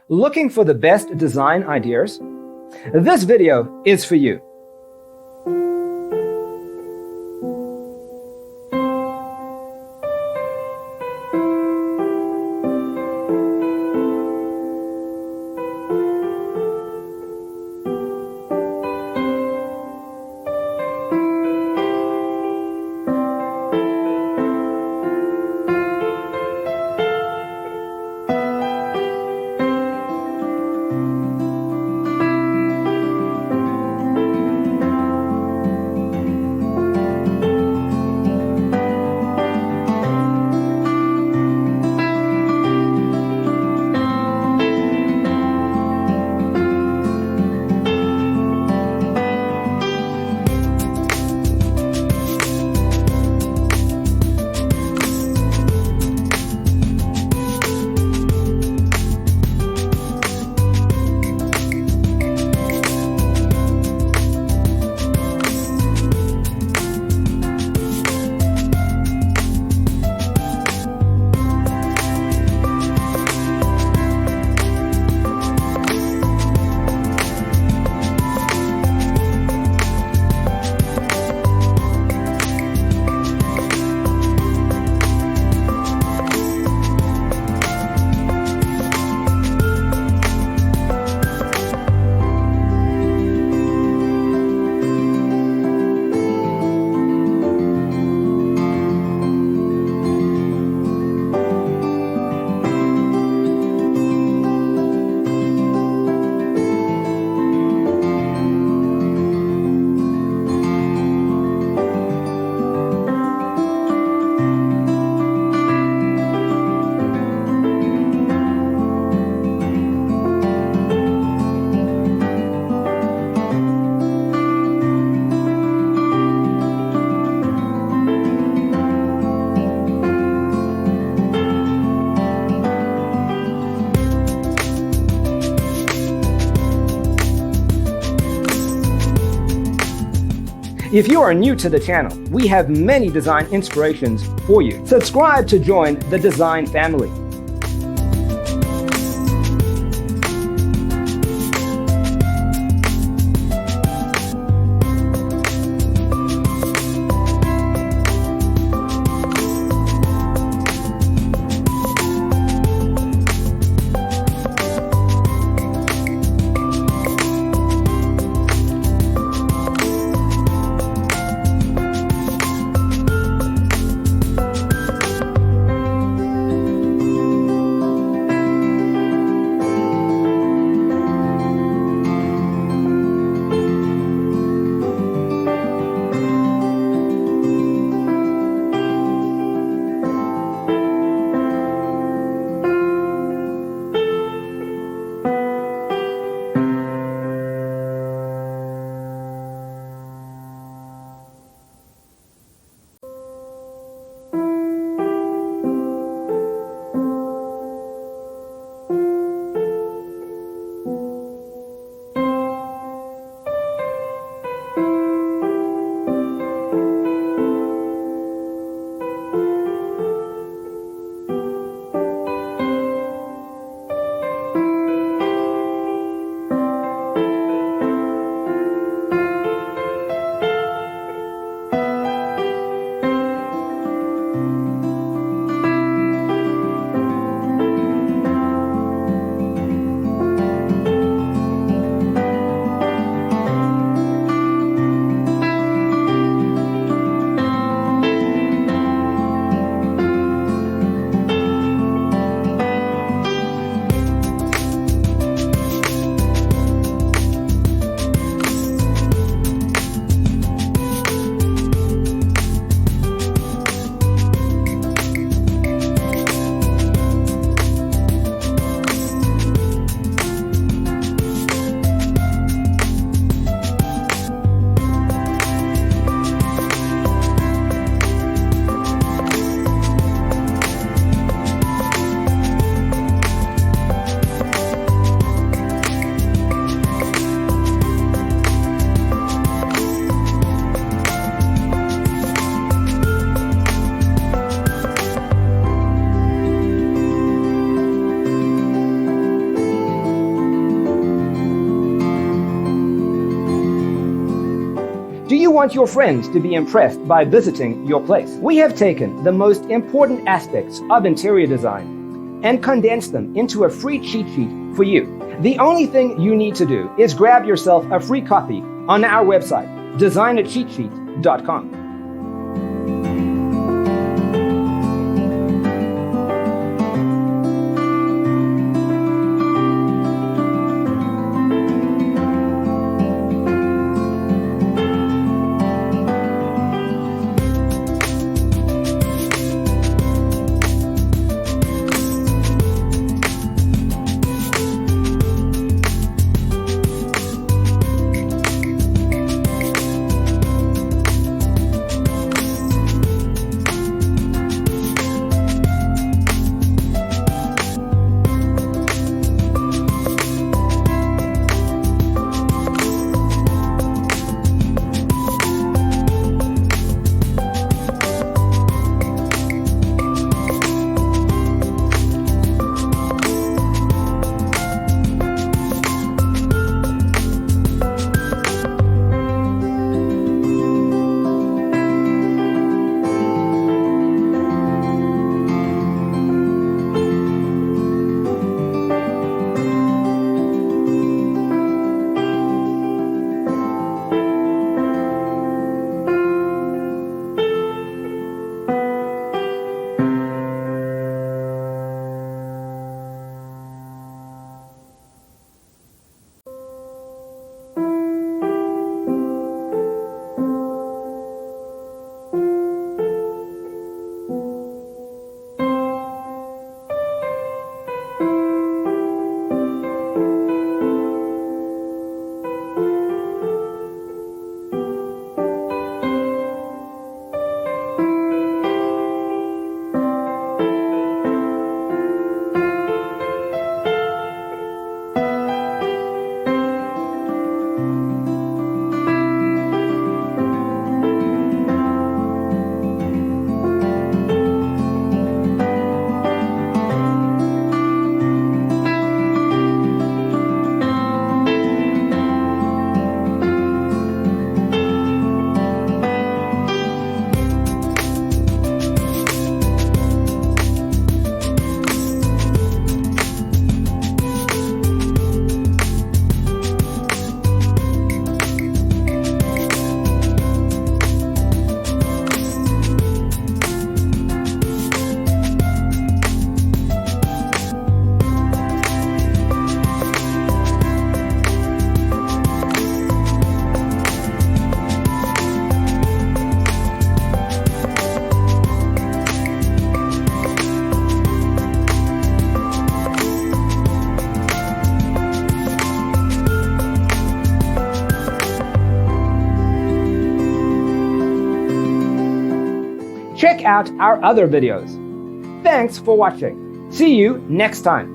Looking for the best design ideas? This video is for you. If you are new to the channel, we have many design inspirations for you. Subscribe to join the design family. want your friends to be impressed by visiting your place. We have taken the most important aspects of interior design and condensed them into a free cheat sheet for you. The only thing you need to do is grab yourself a free copy on our website, designercheatsheet.com. Check out our other videos. Thanks for watching. See you next time.